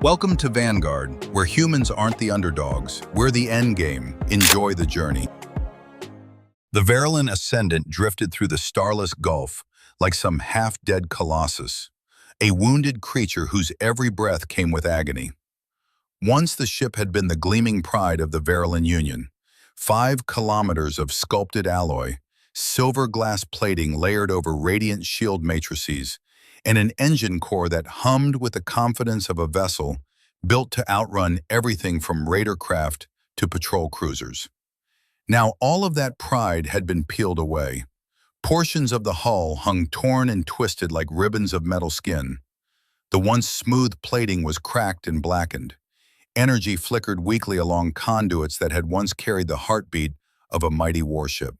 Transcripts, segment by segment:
Welcome to Vanguard, where humans aren't the underdogs. We're the endgame. Enjoy the journey. The Verulan Ascendant drifted through the starless gulf like some half-dead colossus, a wounded creature whose every breath came with agony. Once the ship had been the gleaming pride of the Verulan Union, 5 kilometers of sculpted alloy, silver glass plating layered over radiant shield matrices, and an engine core that hummed with the confidence of a vessel built to outrun everything from raider craft to patrol cruisers. Now all of that pride had been peeled away. Portions of the hull hung torn and twisted like ribbons of metal skin. The once smooth plating was cracked and blackened. Energy flickered weakly along conduits that had once carried the heartbeat of a mighty warship.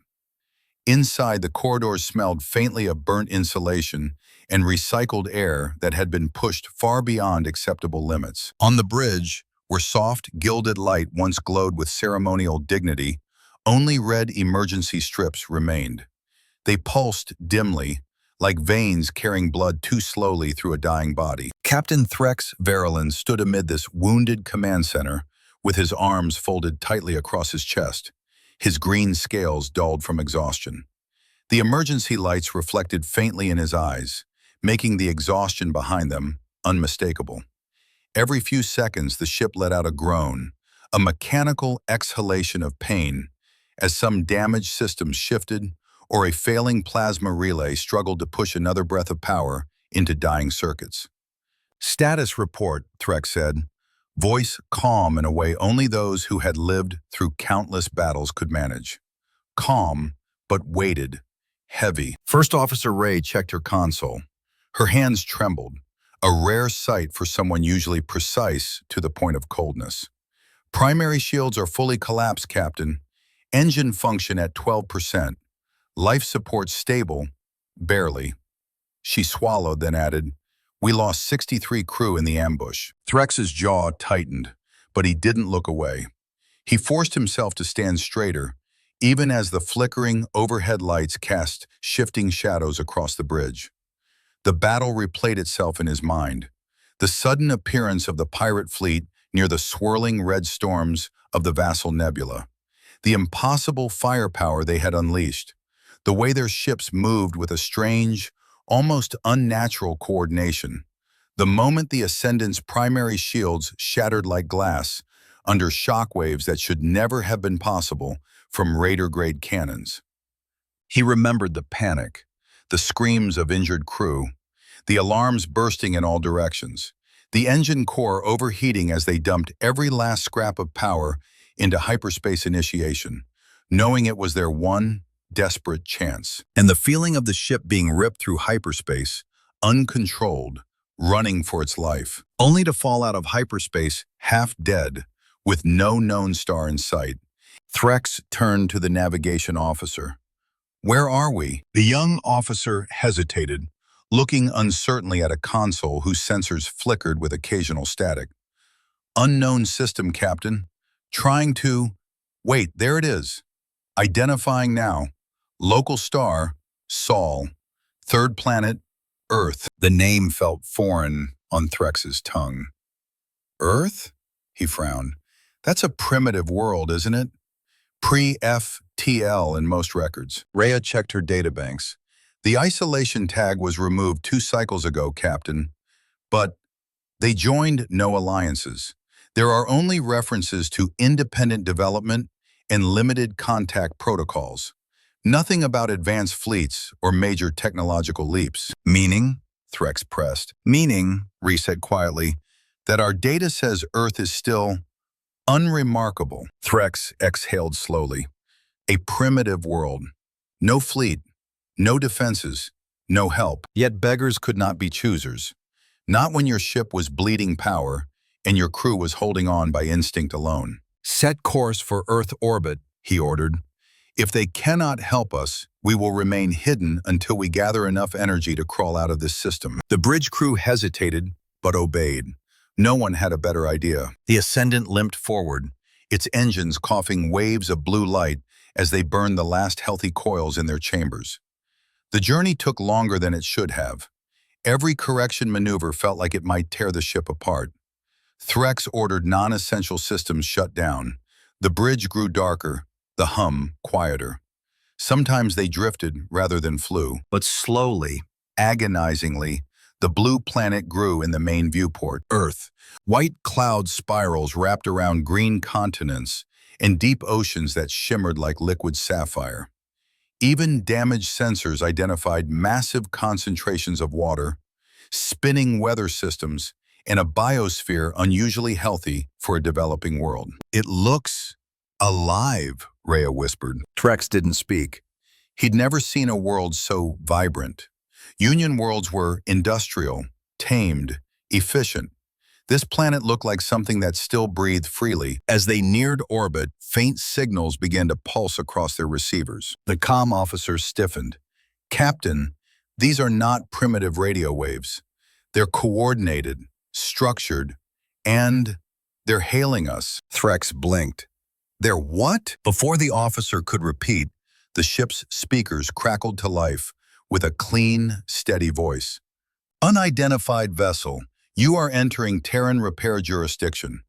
Inside, the corridors smelled faintly of burnt insulation and recycled air that had been pushed far beyond acceptable limits. On the bridge, where soft, gilded light once glowed with ceremonial dignity, only red emergency strips remained. They pulsed dimly, like veins carrying blood too slowly through a dying body. Captain Threx Verulan stood amid this wounded command center, with his arms folded tightly across his chest, his green scales dulled from exhaustion. The emergency lights reflected faintly in his eyes, making the exhaustion behind them unmistakable. Every few seconds, the ship let out a groan, a mechanical exhalation of pain, as some damaged system shifted or a failing plasma relay struggled to push another breath of power into dying circuits. "Status report," Threx said, voice calm in a way only those who had lived through countless battles could manage. Calm, but weighted, heavy. First Officer Ray checked her console. Her hands trembled, a rare sight for someone usually precise to the point of coldness. "Primary shields are fully collapsed, Captain. Engine function at 12%. Life support stable, barely." She swallowed, then added, "We lost 63 crew in the ambush." Threx's jaw tightened, but he didn't look away. He forced himself to stand straighter, even as the flickering overhead lights cast shifting shadows across the bridge. The battle replayed itself in his mind. The sudden appearance of the pirate fleet near the swirling red storms of the Vassal Nebula. The impossible firepower they had unleashed. The way their ships moved with a strange, almost unnatural coordination. The moment the Ascendant's primary shields shattered like glass under shockwaves that should never have been possible from Raider-grade cannons. He remembered the panic, the screams of injured crew, the alarms bursting in all directions, the engine core overheating as they dumped every last scrap of power into hyperspace initiation, knowing it was their one desperate chance. And the feeling of the ship being ripped through hyperspace, uncontrolled, running for its life, only to fall out of hyperspace half dead, with no known star in sight. Threx turned to the navigation officer. "Where are we?" The young officer hesitated, looking uncertainly at a console whose sensors flickered with occasional static. "Unknown system, Captain. Trying to... Wait, there it is. Identifying now. Local star, Sol. Third planet, Earth." The name felt foreign on Threx's tongue. "Earth?" He frowned. "That's a primitive world, isn't it? Pre-FTL in most records." Rhea checked her databanks. "The isolation tag was removed 2 cycles ago, Captain. But they joined no alliances. There are only references to independent development and limited contact protocols. Nothing about advanced fleets or major technological leaps." "Meaning?" Threx pressed. "Meaning," Rhea said quietly, "that our data says Earth is still unremarkable." Threx exhaled slowly. "A primitive world. No fleet, no defenses, no help. Yet beggars could not be choosers. Not when your ship was bleeding power and your crew was holding on by instinct alone." "Set course for Earth orbit," he ordered. "If they cannot help us, we will remain hidden until we gather enough energy to crawl out of this system." The bridge crew hesitated, but obeyed. No one had a better idea. The Ascendant limped forward, its engines coughing waves of blue light as they burned the last healthy coils in their chambers. The journey took longer than it should have. Every correction maneuver felt like it might tear the ship apart. Threx ordered non-essential systems shut down. The bridge grew darker, the hum quieter. Sometimes they drifted rather than flew. But slowly, agonizingly, the blue planet grew in the main viewport, Earth. White cloud spirals wrapped around green continents and deep oceans that shimmered like liquid sapphire. Even damaged sensors identified massive concentrations of water, spinning weather systems, and a biosphere unusually healthy for a developing world. "It looks alive," Rhea whispered. Trex didn't speak. He'd never seen a world so vibrant. Union worlds were industrial, tamed, efficient. This planet looked like something that still breathed freely. As they neared orbit, faint signals began to pulse across their receivers. The comm officer stiffened. "Captain, these are not primitive radio waves. They're coordinated, structured, and they're hailing us." Threx blinked. "They're what?" Before the officer could repeat, the ship's speakers crackled to life with a clean, steady voice. "Unidentified vessel, you are entering Terran repair jurisdiction.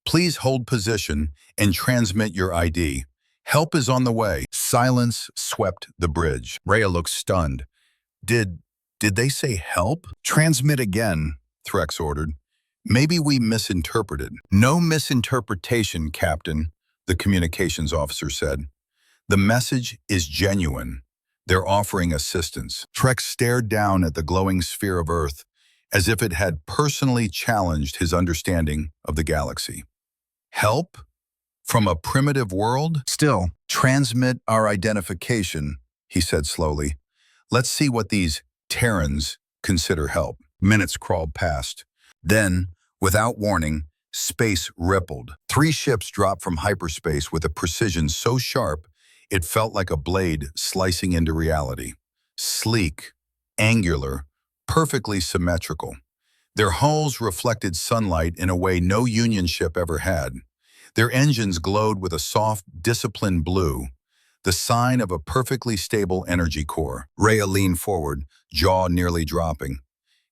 Please hold position and transmit your ID. Help is on the way." Silence swept the bridge. Rhea looked stunned. Did they say help?" "Transmit again," Threx ordered. "Maybe we misinterpreted." "No misinterpretation, Captain," the communications officer said. "The message is genuine. They're offering assistance." Threx stared down at the glowing sphere of Earth, as if it had personally challenged his understanding of the galaxy. "Help? From a primitive world?" "Still, transmit our identification," he said slowly. "Let's see what these Terrans consider help." Minutes crawled past. Then, without warning, space rippled. 3 ships dropped from hyperspace with a precision so sharp it felt like a blade slicing into reality. Sleek, angular, perfectly symmetrical. Their hulls reflected sunlight in a way no Union ship ever had. Their engines glowed with a soft, disciplined blue, the sign of a perfectly stable energy core. Rhea leaned forward, jaw nearly dropping.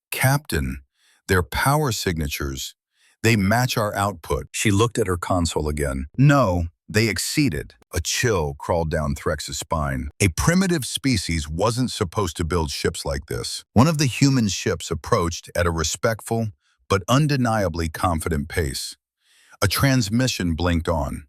"Captain, their power signatures, they match our output." She looked at her console again. "No, they exceeded." A chill crawled down Threx's spine. A primitive species wasn't supposed to build ships like this. One of the human ships approached at a respectful but undeniably confident pace. A transmission blinked on.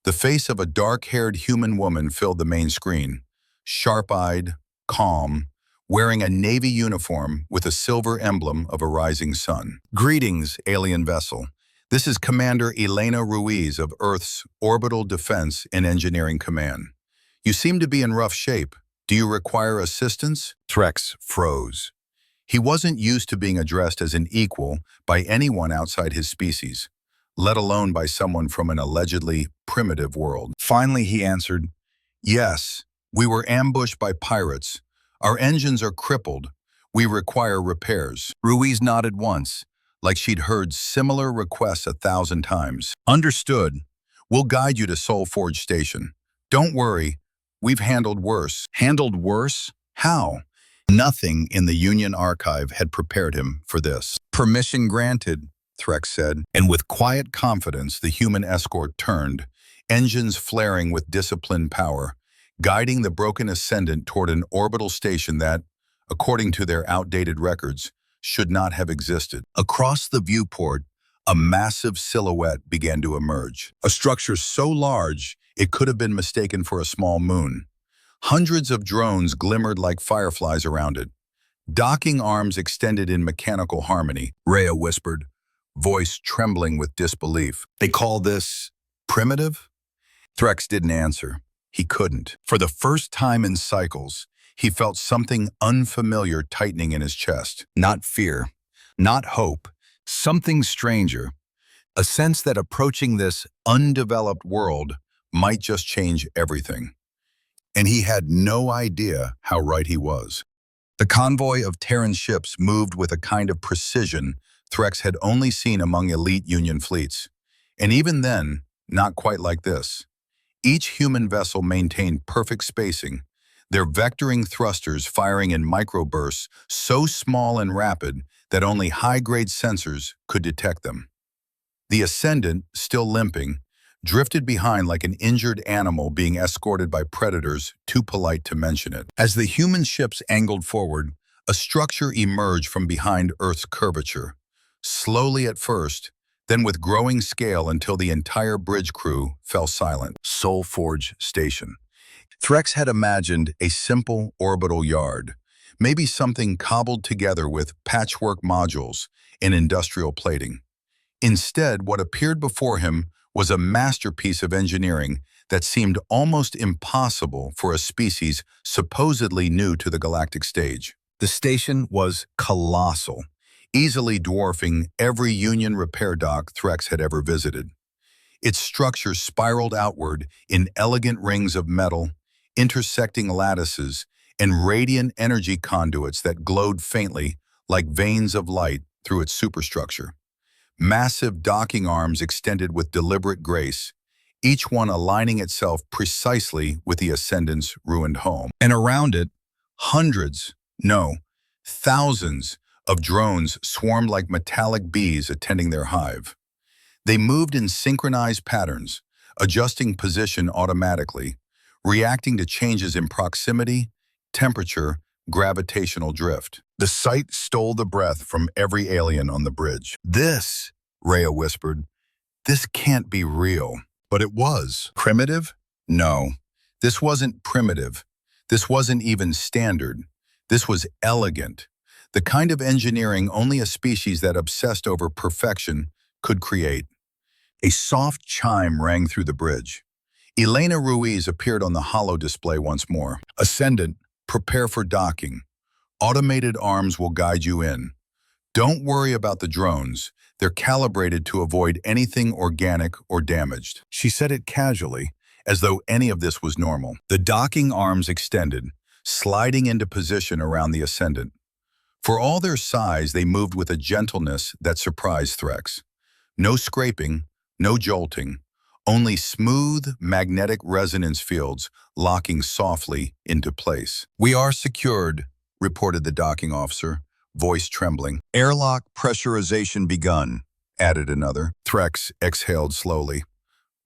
The face of a dark-haired human woman filled the main screen, sharp-eyed, calm, wearing a Navy uniform with a silver emblem of a rising sun. "Greetings, alien vessel. This is Commander Elena Ruiz of Earth's Orbital Defense and Engineering Command. You seem to be in rough shape. Do you require assistance?" Threx froze. He wasn't used to being addressed as an equal by anyone outside his species, let alone by someone from an allegedly primitive world. Finally, he answered, "Yes, we were ambushed by pirates. Our engines are crippled. We require repairs." Ruiz nodded once, like she'd heard similar requests 1,000 times. "Understood. We'll guide you to Soul Forge Station. Don't worry, we've handled worse." Handled worse? How? Nothing in the Union archive had prepared him for this. "Permission granted," Threx said, and with quiet confidence the human escort turned, engines flaring with disciplined power, guiding the broken ascendant toward an orbital station that, according to their outdated records, should not have existed. Across the viewport, a massive silhouette began to emerge, a structure so large it could have been mistaken for a small moon. Hundreds of drones glimmered like fireflies around it. Docking arms extended in mechanical harmony, Rhea whispered, voice trembling with disbelief. "They call this primitive?" Threx didn't answer. He couldn't. For the first time in cycles, he felt something unfamiliar tightening in his chest. Not fear, not hope, something stranger. A sense that approaching this undeveloped world might just change everything. And he had no idea how right he was. The convoy of Terran ships moved with a kind of precision Threx had only seen among elite Union fleets. And even then, not quite like this. Each human vessel maintained perfect spacing, their vectoring thrusters firing in microbursts so small and rapid that only high-grade sensors could detect them. The Ascendant, still limping, drifted behind like an injured animal being escorted by predators too polite to mention it. As the human ships angled forward, a structure emerged from behind Earth's curvature, slowly at first, then with growing scale until the entire bridge crew fell silent. Soul Forge Station. Threx had imagined a simple orbital yard, maybe something cobbled together with patchwork modules and industrial plating. Instead, what appeared before him was a masterpiece of engineering that seemed almost impossible for a species supposedly new to the galactic stage. The station was colossal, easily dwarfing every Union repair dock Threx had ever visited. Its structure spiraled outward in elegant rings of metal, intersecting lattices, and radiant energy conduits that glowed faintly like veins of light through its superstructure. Massive docking arms extended with deliberate grace, each one aligning itself precisely with the Ascendant's ruined home. And around it, hundreds, no, thousands of drones swarmed like metallic bees attending their hive. They moved in synchronized patterns, adjusting position automatically, reacting to changes in proximity, temperature, gravitational drift. The sight stole the breath from every alien on the bridge. "This," Rhea whispered, "this can't be real." But it was. Primitive? No. This wasn't primitive. This wasn't even standard. This was elegant. The kind of engineering only a species that obsessed over perfection could create. A soft chime rang through the bridge. Elena Ruiz appeared on the holo display once more. "Ascendant, prepare for docking. Automated arms will guide you in. Don't worry about the drones. They're calibrated to avoid anything organic or damaged." She said it casually, as though any of this was normal. The docking arms extended, sliding into position around the Ascendant. For all their size, they moved with a gentleness that surprised Threx. No scraping, no jolting, only smooth magnetic resonance fields locking softly into place. "We are secured," reported the docking officer, voice trembling. "Airlock pressurization begun," added another. Threx exhaled slowly.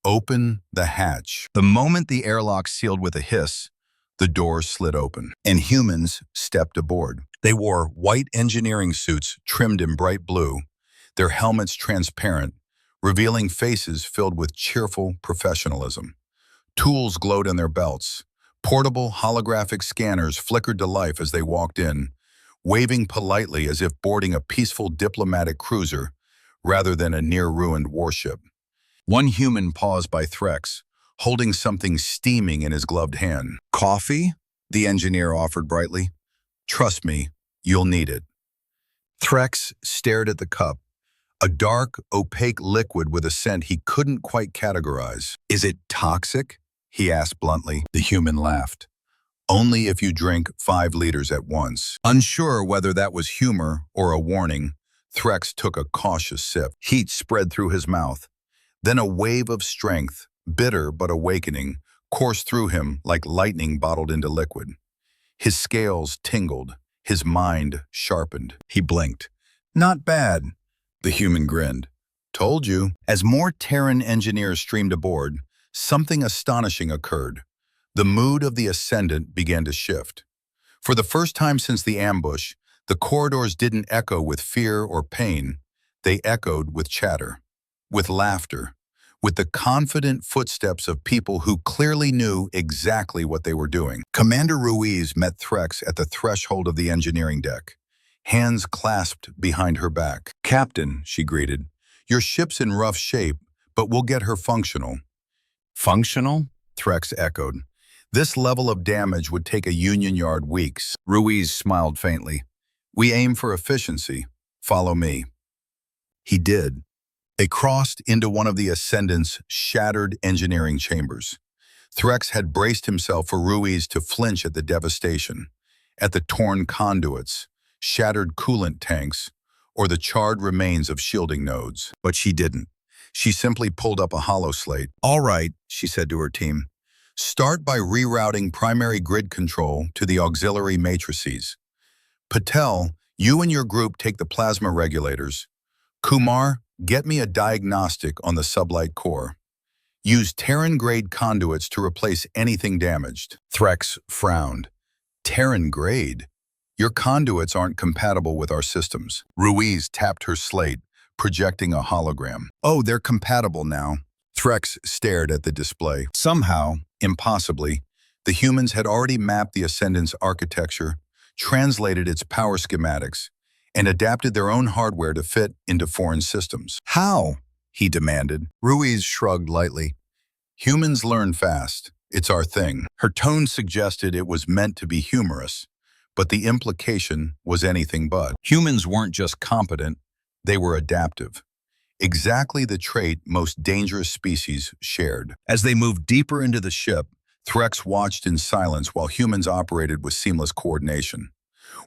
"Open the hatch." The moment the airlock sealed with a hiss, the door slid open, and humans stepped aboard. They wore white engineering suits trimmed in bright blue, their helmets transparent, revealing faces filled with cheerful professionalism. Tools glowed in their belts. Portable holographic scanners flickered to life as they walked in, waving politely as if boarding a peaceful diplomatic cruiser rather than a near-ruined warship. One human paused by Threx, holding something steaming in his gloved hand. "Coffee?" the engineer offered brightly. "Trust me, you'll need it." Threx stared at the cup, a dark, opaque liquid with a scent he couldn't quite categorize. "Is it toxic?" he asked bluntly. The human laughed. "Only if you drink 5 liters at once." Unsure whether that was humor or a warning, Threx took a cautious sip. Heat spread through his mouth. Then a wave of strength, bitter but awakening, coursed through him like lightning bottled into liquid. His scales tingled, his mind sharpened. He blinked. "Not bad." The human grinned. "Told you." As more Terran engineers streamed aboard, something astonishing occurred. The mood of the Ascendant began to shift. For the first time since the ambush, the corridors didn't echo with fear or pain. They echoed with chatter, with laughter, with the confident footsteps of people who clearly knew exactly what they were doing. Commander Ruiz met Threx at the threshold of the engineering deck, hands clasped behind her back. "Captain," she greeted, "your ship's in rough shape, but we'll get her functional." "Functional?" Threx echoed. "This level of damage would take a Union yard weeks." Ruiz smiled faintly. "We aim for efficiency. Follow me." He did. They crossed into one of the Ascendant's shattered engineering chambers. Threx had braced himself for Ruiz to flinch at the devastation, at the torn conduits, shattered coolant tanks, or the charred remains of shielding nodes. But she didn't. She simply pulled up a holoslate. "All right," she said to her team. "Start by rerouting primary grid control to the auxiliary matrices. Patel, you and your group take the plasma regulators. Kumar, get me a diagnostic on the sublight core. Use Terran-grade conduits to replace anything damaged. Threx frowned. Terran-grade? Your conduits aren't compatible with our systems. Ruiz tapped her slate, projecting a hologram. Oh, they're compatible now. Threx stared at the display. Somehow, impossibly, the humans had already mapped the Ascendant's architecture, translated its power schematics, and adapted their own hardware to fit into foreign systems. How? He demanded. Ruiz shrugged lightly. Humans learn fast. It's our thing. Her tone suggested it was meant to be humorous, but the implication was anything but. Humans weren't just competent, they were adaptive. Exactly the trait most dangerous species shared. As they moved deeper into the ship, Threx watched in silence while humans operated with seamless coordination.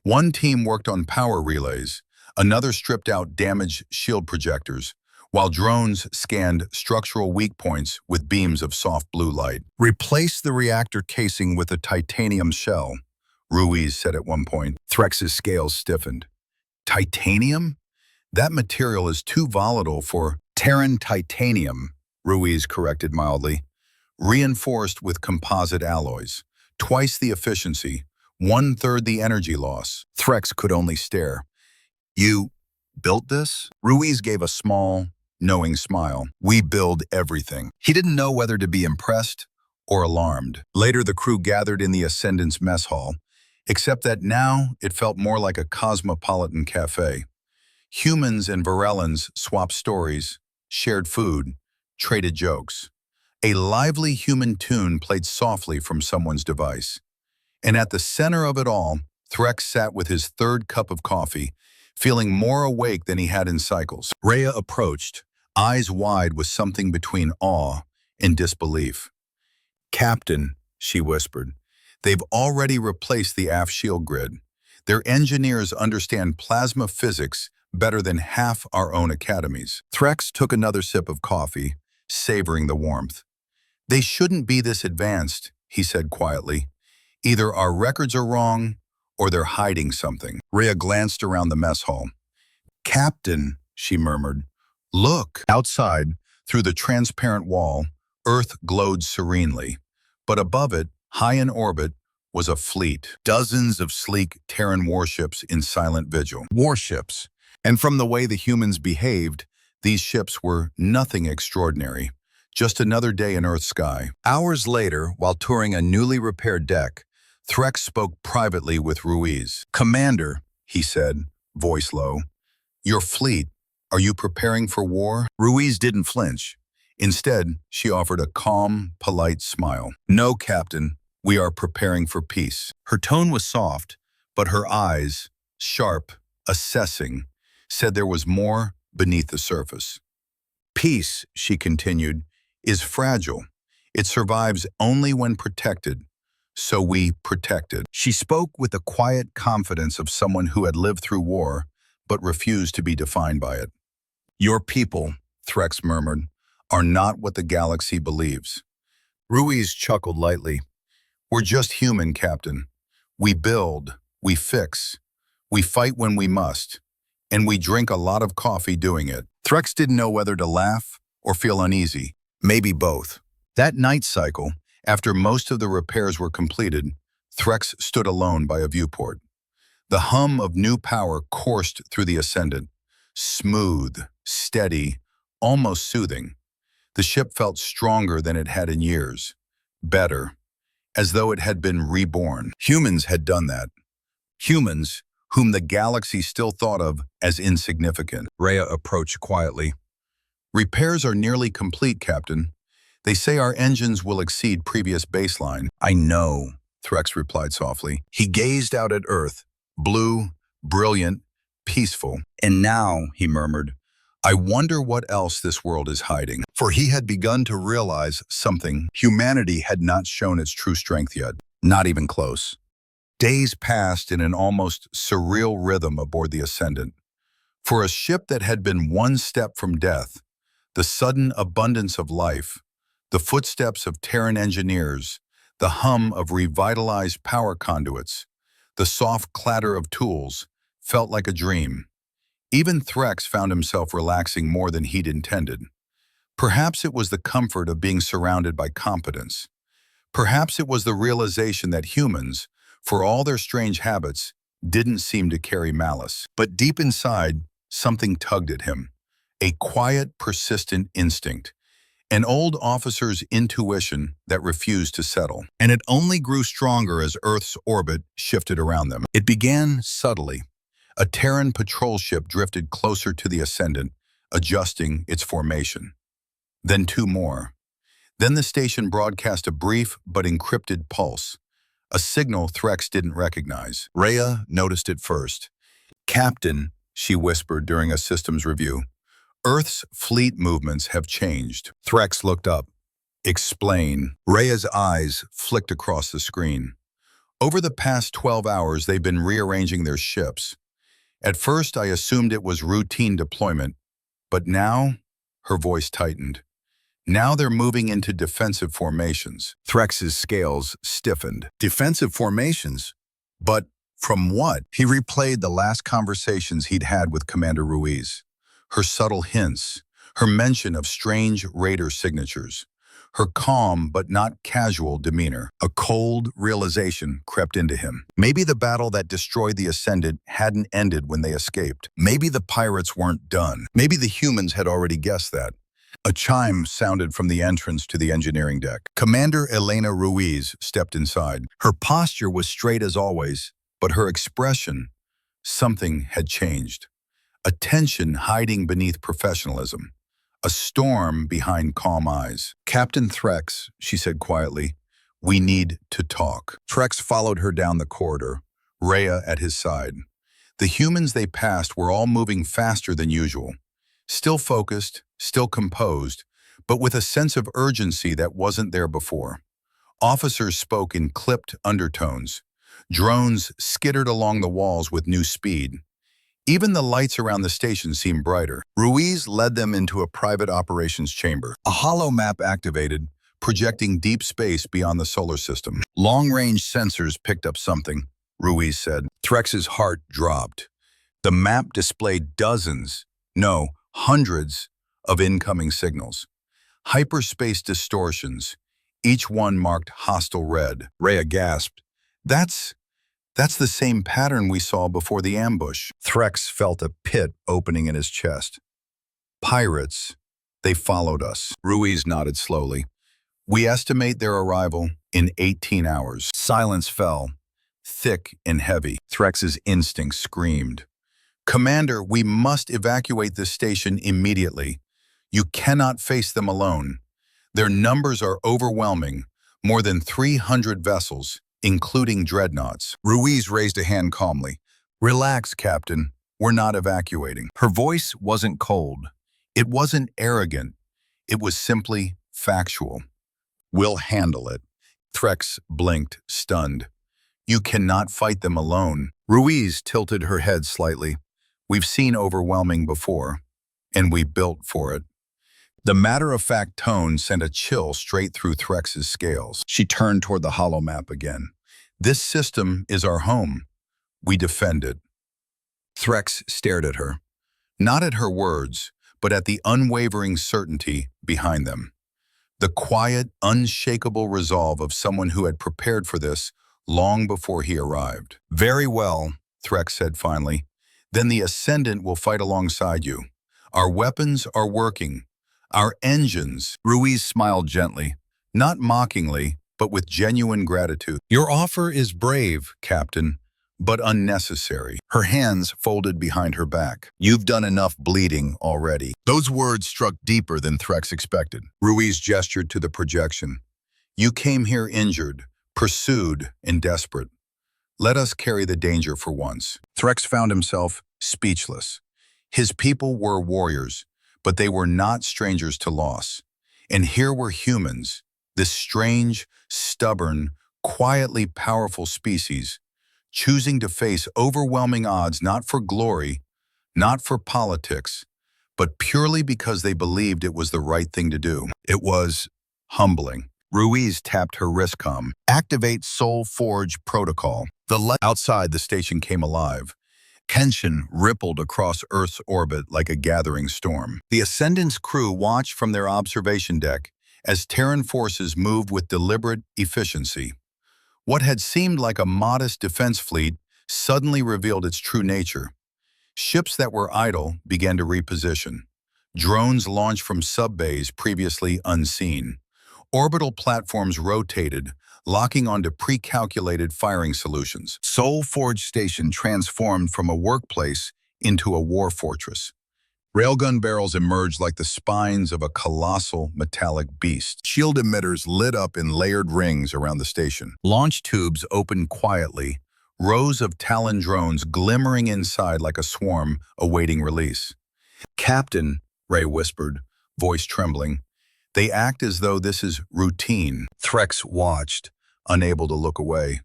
One team worked on power relays, another stripped out damaged shield projectors, while drones scanned structural weak points with beams of soft blue light. Replace the reactor casing with a titanium shell, Ruiz said at one point. Threx's scales stiffened. Titanium? That material is too volatile for Terran titanium, Ruiz corrected mildly. Reinforced with composite alloys. Twice the efficiency, one-third the energy loss. Threx could only stare. You built this? Ruiz gave a small, knowing smile. We build everything. He didn't know whether to be impressed or alarmed. Later, the crew gathered in the Ascendant's mess hall, except that now it felt more like a cosmopolitan cafe. Humans and Varellans swapped stories, shared food, traded jokes. A lively human tune played softly from someone's device. And at the center of it all, Threx sat with his third cup of coffee, feeling more awake than he had in cycles. Rhea approached, eyes wide with something between awe and disbelief. Captain, she whispered, they've already replaced the aft shield grid. Their engineers understand plasma physics better than half our own academies. Threx took another sip of coffee, savoring the warmth. They shouldn't be this advanced, he said quietly. Either our records are wrong, or they're hiding something. Rhea glanced around the mess hall. Captain, she murmured, look. Outside, through the transparent wall, Earth glowed serenely. But above it, high in orbit, was a fleet. Dozens of sleek Terran warships in silent vigil. Warships. And from the way the humans behaved, these ships were nothing extraordinary. Just another day in Earth's sky. Hours later, while touring a newly repaired deck, Threx spoke privately with Ruiz. Commander, he said, voice low, your fleet, are you preparing for war? Ruiz didn't flinch. Instead, she offered a calm, polite smile. No, Captain, we are preparing for peace. Her tone was soft, but her eyes, sharp, assessing, said there was more beneath the surface. Peace, she continued, is fragile. It survives only when protected. So we protect it. She spoke with the quiet confidence of someone who had lived through war, but refused to be defined by it. Your people, Threx murmured, are not what the galaxy believes. Ruiz chuckled lightly. We're just human, Captain. We build, we fix, we fight when we must, and we drink a lot of coffee doing it. Threx didn't know whether to laugh or feel uneasy. Maybe both. That night cycle, after most of the repairs were completed, Threx stood alone by a viewport. The hum of new power coursed through the Ascendant, smooth, steady, almost soothing. The ship felt stronger than it had in years, better, as though it had been reborn. Humans had done that. Humans, whom the galaxy still thought of as insignificant. Rhea approached quietly. Repairs are nearly complete, Captain. They say our engines will exceed previous baseline. I know, Threx replied softly. He gazed out at Earth, blue, brilliant, peaceful. And now, he murmured, I wonder what else this world is hiding. For he had begun to realize something. Humanity had not shown its true strength yet, not even close. Days passed in an almost surreal rhythm aboard the Ascendant. For a ship that had been one step from death, the sudden abundance of life, the footsteps of Terran engineers, the hum of revitalized power conduits, the soft clatter of tools, felt like a dream. Even Threx found himself relaxing more than he'd intended. Perhaps it was the comfort of being surrounded by competence. Perhaps it was the realization that humans, for all their strange habits, didn't seem to carry malice. But deep inside, something tugged at him. A quiet, persistent instinct. An old officer's intuition that refused to settle. And it only grew stronger as Earth's orbit shifted around them. It began subtly. A Terran patrol ship drifted closer to the Ascendant, adjusting its formation. Then two more. Then the station broadcast a brief but encrypted pulse, a signal Threx didn't recognize. Rhea noticed it first. "Captain," she whispered during a systems review, "Earth's fleet movements have changed." Threx looked up. "Explain." Rhea's eyes flicked across the screen. "Over the past 12 hours, they've been rearranging their ships. At first, I assumed it was routine deployment, but now," her voice tightened, "now they're moving into defensive formations." Threx's scales stiffened. Defensive formations? But from what? He replayed the last conversations he'd had with Commander Ruiz. Her subtle hints, her mention of strange raider signatures, her calm but not casual demeanor. A cold realization crept into him. Maybe the battle that destroyed the Ascendant hadn't ended when they escaped. Maybe the pirates weren't done. Maybe the humans had already guessed that. A chime sounded from the entrance to the engineering deck. Commander Elena Ruiz stepped inside. Her posture was straight as always, but her expression, something had changed. A tension hiding beneath professionalism. A storm behind calm eyes. "Captain Threx," she said quietly, "we need to talk." Threx followed her down the corridor, Rhea at his side. The humans they passed were all moving faster than usual. Still focused, still composed, but with a sense of urgency that wasn't there before. Officers spoke in clipped undertones. Drones skittered along the walls with new speed. Even the lights around the station seemed brighter. Ruiz led them into a private operations chamber. A hollow map activated, projecting deep space beyond the solar system. "Long-range sensors picked up something," Ruiz said. Threx's heart dropped. The map displayed dozens, no, hundreds of incoming signals. Hyperspace distortions, each one marked hostile red. Rhea gasped. That's the same pattern we saw before the ambush." Threx felt a pit opening in his chest. "Pirates, they followed us." Ruiz nodded slowly. "We estimate their arrival in 18 hours. Silence fell, thick and heavy. Threx's instincts screamed. "Commander, we must evacuate this station immediately. You cannot face them alone. Their numbers are overwhelming, more than 300 vessels, including dreadnoughts." Ruiz raised a hand calmly. "Relax, Captain. We're not evacuating." Her voice wasn't cold. It wasn't arrogant. It was simply factual. "We'll handle it." Threx blinked, stunned. "You cannot fight them alone." Ruiz tilted her head slightly. "We've seen overwhelming before, and we built for it." The matter-of-fact tone sent a chill straight through Threx's scales. She turned toward the hollow map again. "This system is our home. We defend it." Threx stared at her. Not at her words, but at the unwavering certainty behind them. The quiet, unshakable resolve of someone who had prepared for this long before he arrived. "Very well," Threx said finally. "Then the Ascendant will fight alongside you. Our weapons are working. Our engines." Ruiz smiled gently, not mockingly, but with genuine gratitude. "Your offer is brave, Captain, but unnecessary." Her hands folded behind her back. "You've done enough bleeding already." Those words struck deeper than Threx expected. Ruiz gestured to the projection. "You came here injured, pursued, and desperate. Let us carry the danger for once." Threx found himself speechless. His people were warriors, but they were not strangers to loss. And here were humans, this strange, stubborn, quietly powerful species, choosing to face overwhelming odds not for glory, not for politics, but purely because they believed it was the right thing to do. It was humbling. Ruiz tapped her wristcom. "Activate Soul Forge protocol." The light outside the station came alive. Tension rippled across Earth's orbit like a gathering storm. The Ascendant's crew watched from their observation deck as Terran forces moved with deliberate efficiency. What had seemed like a modest defense fleet suddenly revealed its true nature. Ships that were idle began to reposition. Drones launched from sub-bays previously unseen. Orbital platforms rotated, locking onto pre-calculated firing solutions. Soul Forge Station transformed from a workplace into a war fortress. Railgun barrels emerged like the spines of a colossal metallic beast. Shield emitters lit up in layered rings around the station. Launch tubes opened quietly, rows of Talon drones glimmering inside like a swarm awaiting release. "Captain," Ray whispered, voice trembling, "they act as though this is routine." Threx watched, unable to look away.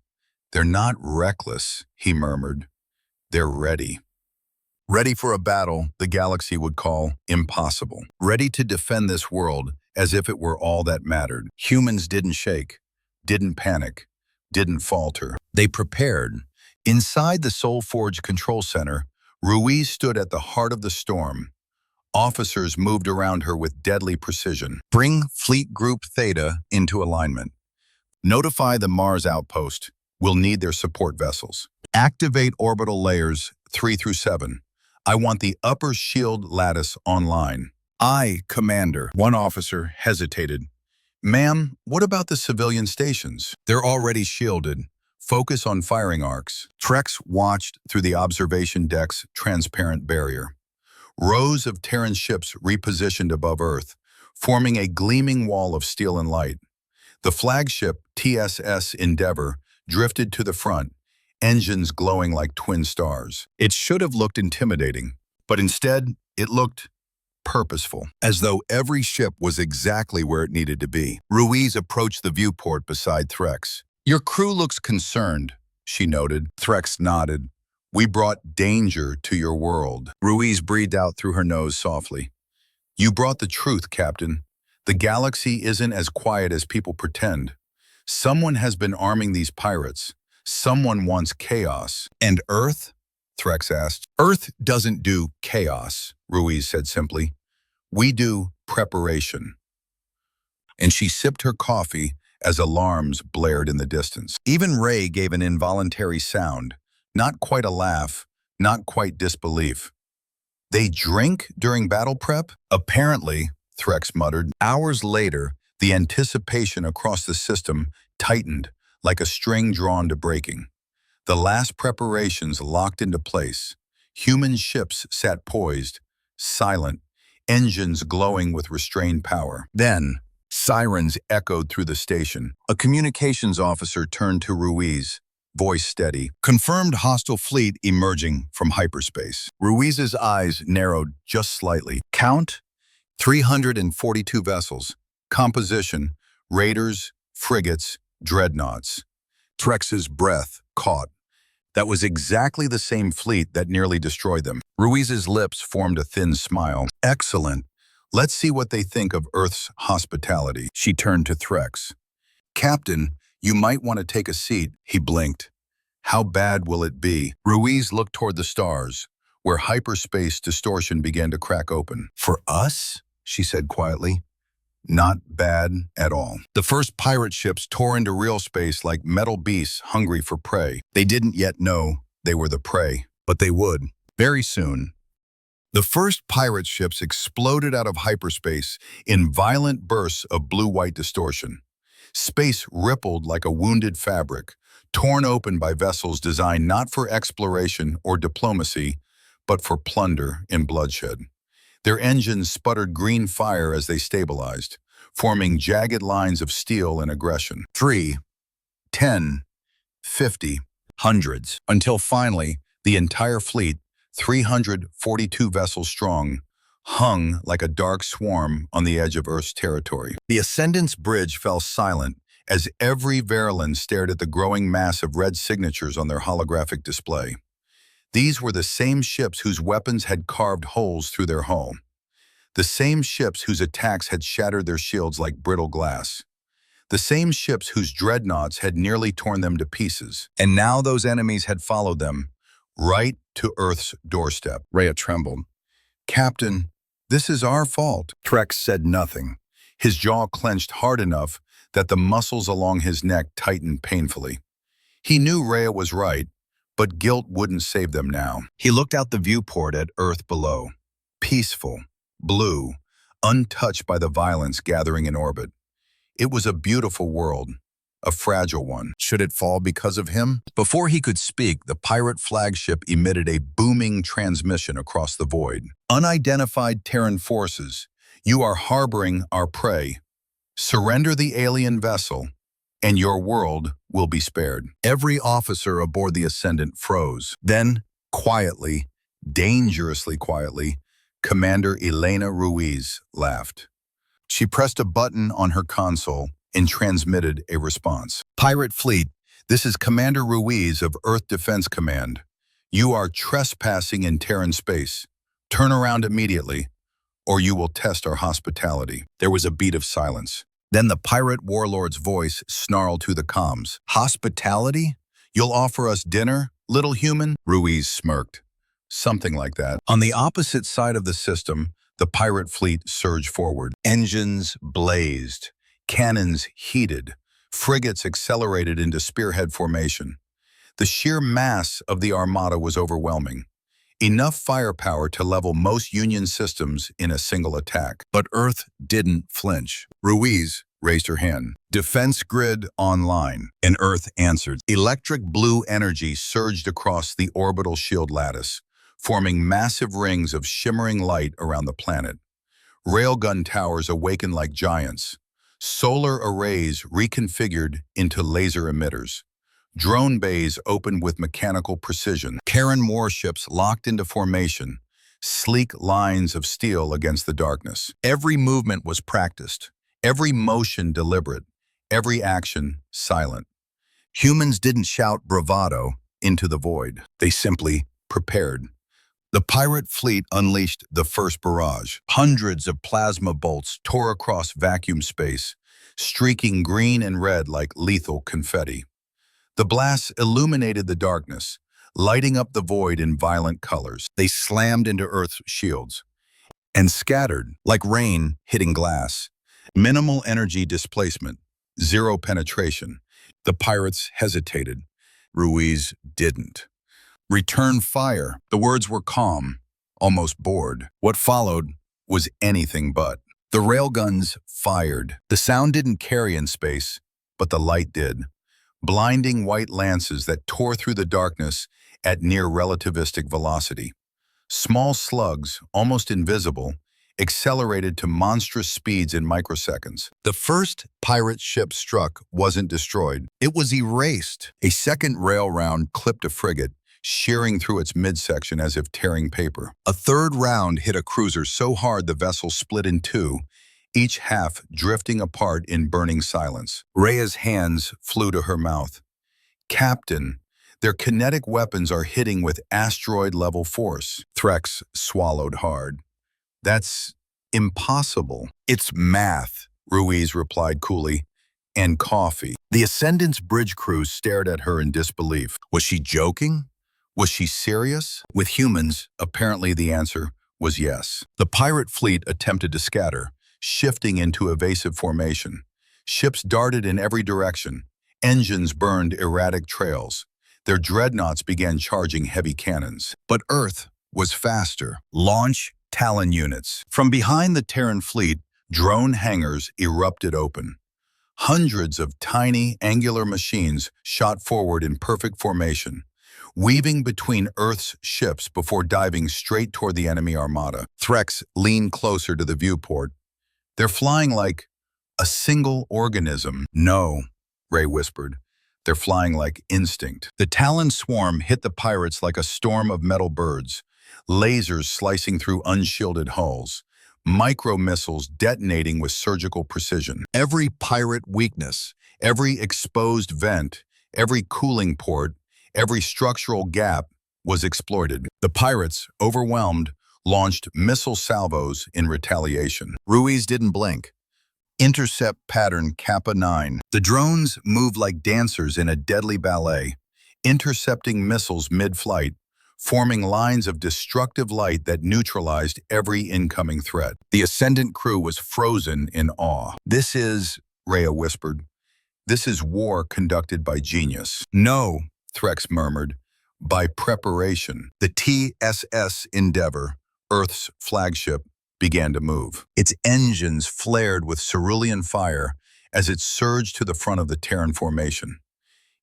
"They're not reckless," he murmured. "They're ready." Ready for a battle the galaxy would call impossible. Ready to defend this world as if it were all that mattered. Humans didn't shake, didn't panic, didn't falter. They prepared. Inside the Soul Forge control center, Ruiz stood at the heart of the storm. Officers moved around her with deadly precision. "Bring Fleet Group Theta into alignment. Notify the Mars outpost. We'll need their support vessels. Activate orbital layers 3 through 7. I want the upper shield lattice online." "Aye, Commander." One officer hesitated. "Ma'am, what about the civilian stations? They're already shielded. Focus on firing arcs." Trex watched through the observation deck's transparent barrier. Rows of Terran ships repositioned above Earth, forming a gleaming wall of steel and light. The flagship TSS Endeavour drifted to the front, engines glowing like twin stars. It should have looked intimidating, but instead it looked purposeful, as though every ship was exactly where it needed to be. Ruiz approached the viewport beside Threx. "Your crew looks concerned," she noted. Threx nodded. "We brought danger to your world." Ruiz breathed out through her nose softly. "You brought the truth, Captain. The galaxy isn't as quiet as people pretend. Someone has been arming these pirates. Someone wants chaos." "And Earth?" Threx asked. "Earth doesn't do chaos," Ruiz said simply. "We do preparation." And she sipped her coffee as alarms blared in the distance. Even Ray gave an involuntary sound, not quite a laugh, not quite disbelief. "They drink during battle prep?" "Apparently," Threx muttered. Hours later, the anticipation across the system tightened like a string drawn to breaking. The last preparations locked into place. Human ships sat poised, silent, engines glowing with restrained power. Then, sirens echoed through the station. A communications officer turned to Ruiz, voice steady. "Confirmed hostile fleet emerging from hyperspace." Ruiz's eyes narrowed just slightly. "Count? 342 vessels. Composition: raiders, frigates, dreadnoughts." Trex's breath caught. That was exactly the same fleet that nearly destroyed them. Ruiz's lips formed a thin smile. "Excellent. Let's see what they think of Earth's hospitality." She turned to Threx. "Captain, you might want to take a seat." He blinked. "How bad will it be?" Ruiz looked toward the stars, where hyperspace distortion began to crack open. "For us?" she said quietly. "Not bad at all." The first pirate ships tore into real space like metal beasts hungry for prey. They didn't yet know they were the prey, but they would, very soon. The first pirate ships exploded out of hyperspace in violent bursts of blue-white distortion. Space rippled like a wounded fabric, torn open by vessels designed not for exploration or diplomacy, but for plunder and bloodshed. Their engines sputtered green fire as they stabilized, forming jagged lines of steel and aggression. 3, 10, 50, hundreds, until finally the entire fleet, 342 vessels strong, hung like a dark swarm on the edge of Earth's territory. The Ascendant's bridge fell silent as every Verlin stared at the growing mass of red signatures on their holographic display. These were the same ships whose weapons had carved holes through their hull. The same ships whose attacks had shattered their shields like brittle glass. The same ships whose dreadnoughts had nearly torn them to pieces. And now those enemies had followed them, right to Earth's doorstep. Rhea trembled. "Captain, this is our fault." Trex said nothing. His jaw clenched hard enough that the muscles along his neck tightened painfully. He knew Rhea was right, but guilt wouldn't save them now. He looked out the viewport at Earth below. Peaceful, blue, untouched by the violence gathering in orbit. It was a beautiful world, a fragile one. Should it fall because of him? Before he could speak, the pirate flagship emitted a booming transmission across the void. "Unidentified Terran forces, you are harboring our prey. Surrender the alien vessel, and your world will be spared." Every officer aboard the Ascendant froze. Then, quietly, dangerously quietly, Commander Elena Ruiz laughed. She pressed a button on her console and transmitted a response. "Pirate Fleet, this is Commander Ruiz of Earth Defense Command. You are trespassing in Terran space. Turn around immediately, or you will test our hospitality." There was a beat of silence. Then the pirate warlord's voice snarled through the comms. "Hospitality? You'll offer us dinner, little human?" Ruiz smirked. "Something like that." On the opposite side of the system, the pirate fleet surged forward. Engines blazed, cannons heated, frigates accelerated into spearhead formation. The sheer mass of the armada was overwhelming. Enough firepower to level most Union systems in a single attack. But Earth didn't flinch. Ruiz raised her hand. "Defense grid online," and Earth answered. Electric blue energy surged across the orbital shield lattice, forming massive rings of shimmering light around the planet. Railgun towers awakened like giants. Solar arrays reconfigured into laser emitters. Drone bays opened with mechanical precision. Terran warships locked into formation, sleek lines of steel against the darkness. Every movement was practiced, every motion deliberate, every action silent. Humans didn't shout bravado into the void. They simply prepared. The pirate fleet unleashed the first barrage. Hundreds of plasma bolts tore across vacuum space, streaking green and red like lethal confetti. The blasts illuminated the darkness, lighting up the void in violent colors. They slammed into Earth's shields and scattered like rain hitting glass. Minimal energy displacement, zero penetration. The pirates hesitated. Ruiz didn't. "Return fire." The words were calm, almost bored. What followed was anything but. The railguns fired. The sound didn't carry in space, but the light did. Blinding white lances that tore through the darkness at near relativistic velocity. Small slugs, almost invisible, accelerated to monstrous speeds in microseconds. The first pirate ship struck wasn't destroyed. It was erased. A second rail round clipped a frigate, shearing through its midsection as if tearing paper. A third round hit a cruiser so hard the vessel split in two, each half drifting apart in burning silence. Rhea's hands flew to her mouth. "Captain, their kinetic weapons are hitting with asteroid-level force." Threx swallowed hard. "That's impossible." "It's math," Ruiz replied coolly, "and coffee." The Ascendant's bridge crew stared at her in disbelief. Was she joking? Was she serious? With humans, apparently the answer was yes. The pirate fleet attempted to scatter, shifting into evasive formation. Ships darted in every direction. Engines burned erratic trails. Their dreadnoughts began charging heavy cannons. But Earth was faster. Launch Talon units. From behind the Terran fleet, drone hangars erupted open. Hundreds of tiny, angular machines shot forward in perfect formation, weaving between Earth's ships before diving straight toward the enemy armada. Threx leaned closer to the viewport. "They're flying like a single organism." "No," Ray whispered. "They're flying like instinct." The Talon swarm hit the pirates like a storm of metal birds, lasers slicing through unshielded hulls, micro-missiles detonating with surgical precision. Every pirate weakness, every exposed vent, every cooling port, every structural gap was exploited. The pirates, overwhelmed, launched missile salvos in retaliation. Ruiz didn't blink. Intercept pattern Kappa 9. The drones moved like dancers in a deadly ballet, intercepting missiles mid-flight, forming lines of destructive light that neutralized every incoming threat. The Ascendant crew was frozen in awe. "This is," Rhea whispered, "this is war conducted by genius." "No," Threx murmured, "by preparation." The TSS Endeavour, Earth's flagship, began to move. Its engines flared with cerulean fire as it surged to the front of the Terran formation.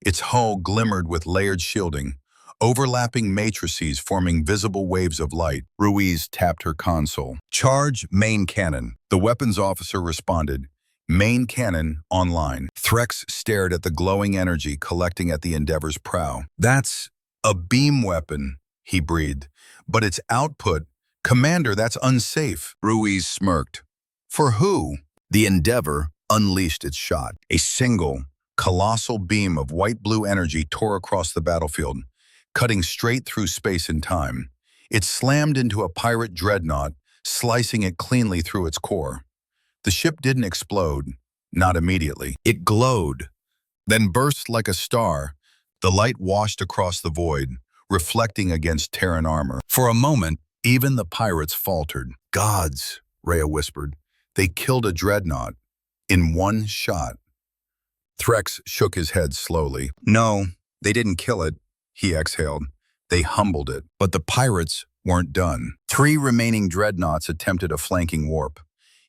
Its hull glimmered with layered shielding, overlapping matrices forming visible waves of light. Ruiz tapped her console. "Charge main cannon." The weapons officer responded, "Main cannon online." Threx stared at the glowing energy collecting at the Endeavor's prow. "That's a beam weapon," he breathed. "But its output, Commander, that's unsafe." Ruiz smirked. "For who?" The Endeavor unleashed its shot. A single, colossal beam of white-blue energy tore across the battlefield, cutting straight through space and time. It slammed into a pirate dreadnought, slicing it cleanly through its core. The ship didn't explode, not immediately. It glowed, then burst like a star. The light washed across the void, reflecting against Terran armor. For a moment, even the pirates faltered. "Gods," Rhea whispered. "They killed a dreadnought in one shot." Threx shook his head slowly. "No, they didn't kill it," he exhaled. "They humbled it." But the pirates weren't done. 3 remaining dreadnoughts attempted a flanking warp.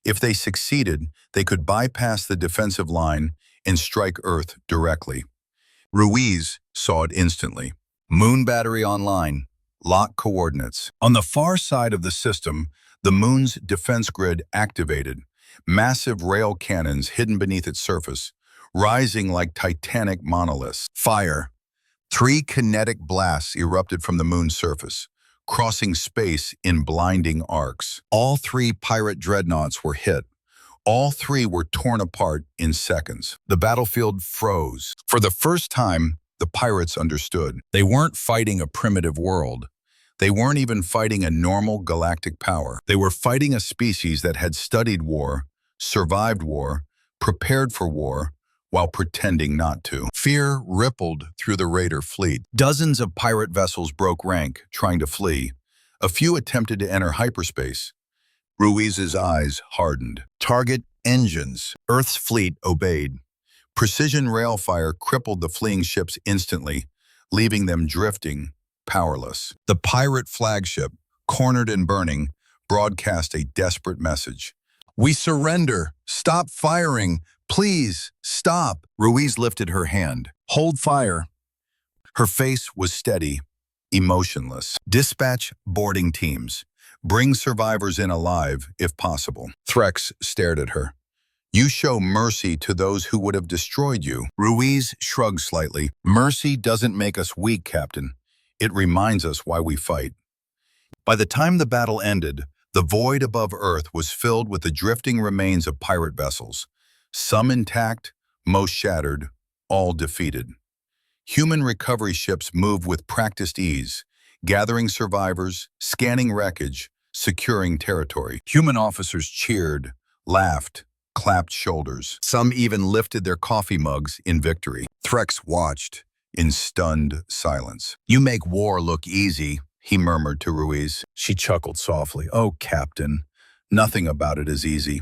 If they succeeded, they could bypass the defensive line and strike Earth directly. Ruiz saw it instantly. Moon battery online. Lock coordinates. On the far side of the system, the moon's defense grid activated. Massive rail cannons hidden beneath its surface, rising like titanic monoliths. Fire. 3 kinetic blasts erupted from the moon's surface, crossing space in blinding arcs. All 3 pirate dreadnoughts were hit. All 3 were torn apart in seconds. The battlefield froze. For the first time, the pirates understood. They weren't fighting a primitive world. They weren't even fighting a normal galactic power. They were fighting a species that had studied war, survived war, prepared for war, while pretending not to. Fear rippled through the raider fleet. Dozens of pirate vessels broke rank, trying to flee. A few attempted to enter hyperspace. Ruiz's eyes hardened. Target engines. Earth's fleet obeyed. Precision rail fire crippled the fleeing ships instantly, leaving them drifting, powerless. The pirate flagship, cornered and burning, broadcast a desperate message. "We surrender. Stop firing. Please, stop." Ruiz lifted her hand. "Hold fire." Her face was steady, emotionless. "Dispatch boarding teams. Bring survivors in alive, if possible." Threx stared at her. "You show mercy to those who would have destroyed you." Ruiz shrugged slightly. "Mercy doesn't make us weak, Captain. It reminds us why we fight." By the time the battle ended, the void above Earth was filled with the drifting remains of pirate vessels. Some intact, most shattered, all defeated. Human recovery ships moved with practiced ease, gathering survivors, scanning wreckage, securing territory. Human officers cheered, laughed, clapped shoulders. Some even lifted their coffee mugs in victory. Threx watched in stunned silence. "You make war look easy," he murmured to Ruiz. She chuckled softly. "Oh, Captain, nothing about it is easy.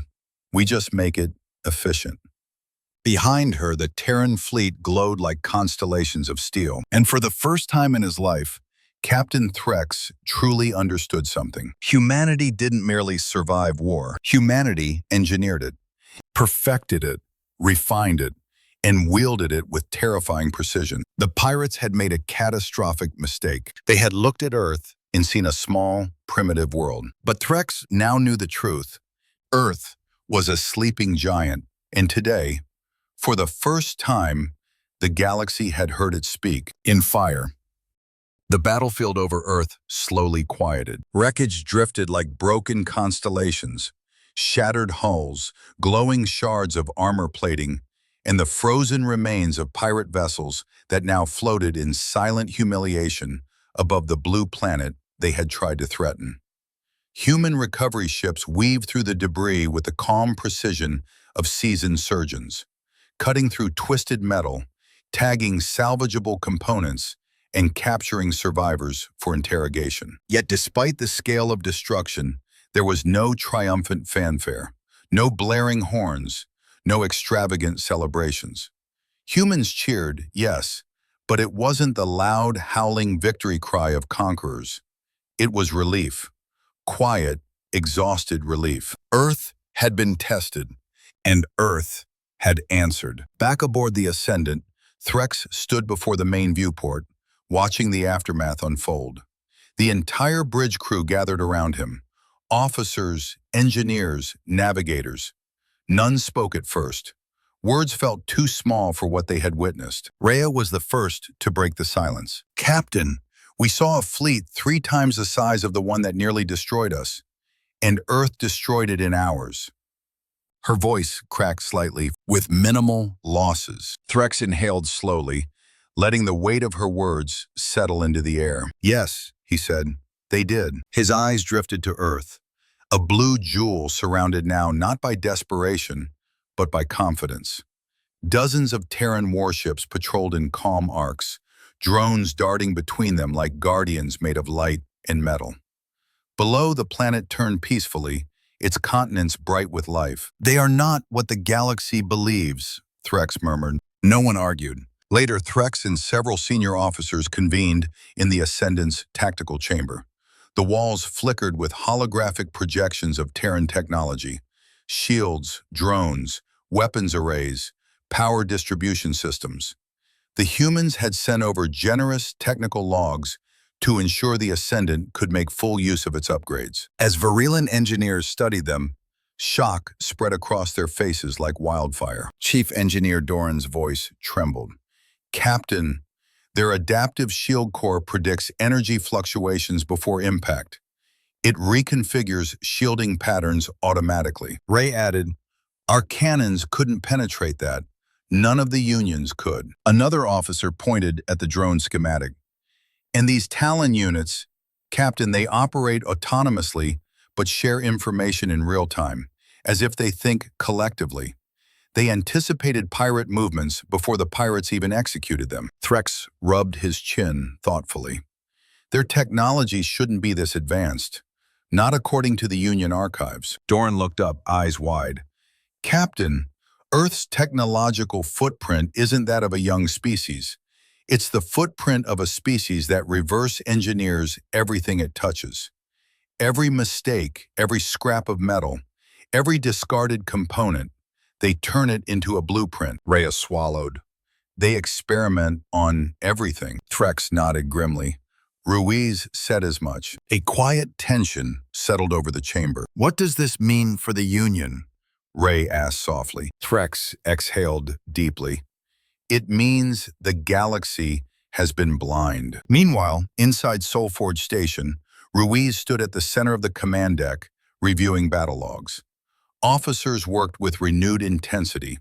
We just make it efficient." Behind her, the Terran fleet glowed like constellations of steel. And for the first time in his life, Captain Threx truly understood something. Humanity didn't merely survive war. Humanity engineered it, perfected it, refined it, and wielded it with terrifying precision. The pirates had made a catastrophic mistake. They had looked at Earth and seen a small, primitive world. But Threx now knew the truth. Earth was a sleeping giant, and today, for the first time, the galaxy had heard it speak. In fire, the battlefield over Earth slowly quieted. Wreckage drifted like broken constellations, shattered hulls, glowing shards of armor plating, and the frozen remains of pirate vessels that now floated in silent humiliation above the blue planet they had tried to threaten. Human recovery ships weaved through the debris with the calm precision of seasoned surgeons, cutting through twisted metal, tagging salvageable components, and capturing survivors for interrogation. Yet despite the scale of destruction, there was no triumphant fanfare, no blaring horns, no extravagant celebrations. Humans cheered, yes, but it wasn't the loud, howling victory cry of conquerors. It was relief. Quiet, exhausted relief. Earth had been tested, and Earth had answered. Back aboard the Ascendant, Threx stood before the main viewport, watching the aftermath unfold. The entire bridge crew gathered around him. Officers, engineers, navigators. None spoke at first. Words felt too small for what they had witnessed. Rhea was the first to break the silence. "Captain, we saw a fleet 3 times the size of the one that nearly destroyed us, and Earth destroyed it in hours." Her voice cracked slightly, with minimal losses. Threx inhaled slowly, letting the weight of her words settle into the air. "Yes," he said, "they did." His eyes drifted to Earth, a blue jewel surrounded now not by desperation, but by confidence. Dozens of Terran warships patrolled in calm arcs, drones darting between them like guardians made of light and metal. Below, the planet turned peacefully, its continents bright with life. "They are not what the galaxy believes," Threx murmured. No one argued. Later, Threx and several senior officers convened in the Ascendant's tactical chamber. The walls flickered with holographic projections of Terran technology: shields, drones, weapons arrays, power distribution systems. The humans had sent over generous technical logs to ensure the Ascendant could make full use of its upgrades. As Virulent engineers studied them, shock spread across their faces like wildfire. Chief Engineer Doran's voice trembled. "Captain, their adaptive shield core predicts energy fluctuations before impact. It reconfigures shielding patterns automatically." Ray added, "Our cannons couldn't penetrate that. None of the Unions could." Another officer pointed at the drone schematic. "And these Talon units, Captain, they operate autonomously but share information in real time, as if they think collectively. They anticipated pirate movements before the pirates even executed them." Threx rubbed his chin thoughtfully. "Their technology shouldn't be this advanced. Not according to the Union archives." Doran looked up, eyes wide. "Captain, Earth's technological footprint isn't that of a young species. It's the footprint of a species that reverse engineers everything it touches. Every mistake, every scrap of metal, every discarded component, they turn it into a blueprint." Rhea swallowed. "They experiment on everything." Threx nodded grimly. Ruiz said as much. A quiet tension settled over the chamber. "What does this mean for the Union?" Ray asked softly. Threx exhaled deeply. "It means the galaxy has been blind." Meanwhile, inside Soulforge Station, Ruiz stood at the center of the command deck, reviewing battle logs. Officers worked with renewed intensity.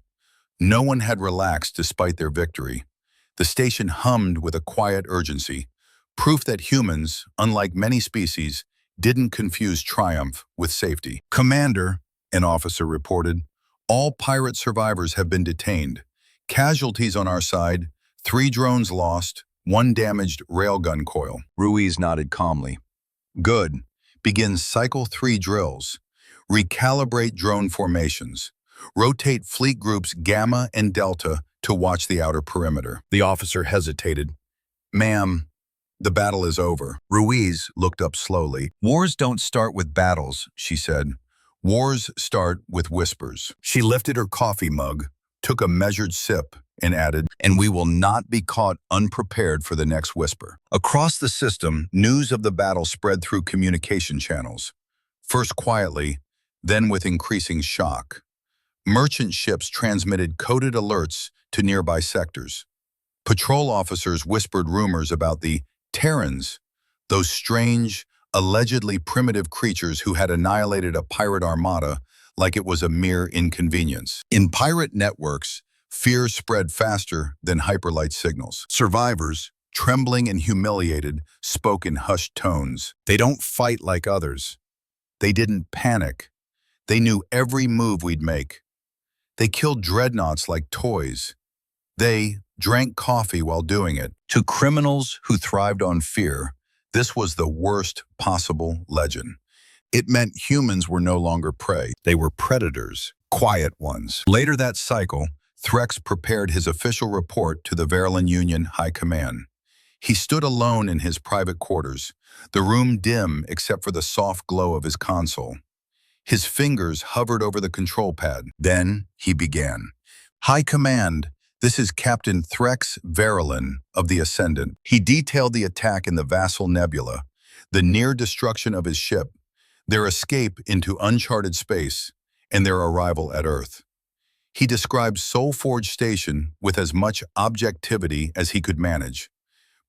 No one had relaxed despite their victory. The station hummed with a quiet urgency, proof that humans, unlike many species, didn't confuse triumph with safety. "Commander," an officer reported, "all pirate survivors have been detained. Casualties on our side, 3 drones lost, 1 damaged railgun coil." Ruiz nodded calmly. "Good. Begin Cycle 3 drills. Recalibrate drone formations. Rotate fleet groups Gamma and Delta to watch the outer perimeter." The officer hesitated. "Ma'am, the battle is over." Ruiz looked up slowly. "Wars don't start with battles," she said. "Wars start with whispers." She lifted her coffee mug, took a measured sip, and added, "And we will not be caught unprepared for the next whisper." Across the system, news of the battle spread through communication channels. First quietly, then with increasing shock. Merchant ships transmitted coded alerts to nearby sectors. Patrol officers whispered rumors about the Terrans, those strange, allegedly primitive creatures who had annihilated a pirate armada like it was a mere inconvenience. In pirate networks, fear spread faster than hyperlight signals. Survivors, trembling and humiliated, spoke in hushed tones. "They don't fight like others. They didn't panic. They knew every move we'd make. They killed dreadnoughts like toys. They drank coffee while doing it. To criminals who thrived on fear, this was the worst possible legend. It meant humans were no longer prey. They were predators, quiet ones. Later that cycle, Threx prepared his official report to the Verlin Union High Command. He stood alone in his private quarters, the room dim except for the soft glow of his console. His fingers hovered over the control pad. Then he began. High Command, this is Captain Threx Verlin of the Ascendant. He detailed the attack in the Vassal Nebula, the near destruction of his ship, their escape into uncharted space, and their arrival at Earth. He described Soulforge Station with as much objectivity as he could manage.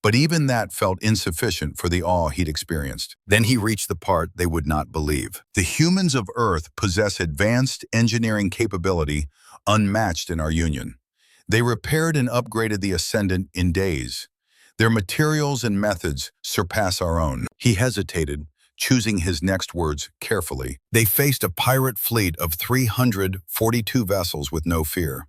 But even that felt insufficient for the awe he'd experienced. Then he reached the part they would not believe. The humans of Earth possess advanced engineering capability unmatched in our Union. They repaired and upgraded the Ascendant in days. Their materials and methods surpass our own. He hesitated, choosing his next words carefully. They faced a pirate fleet of 342 vessels with no fear.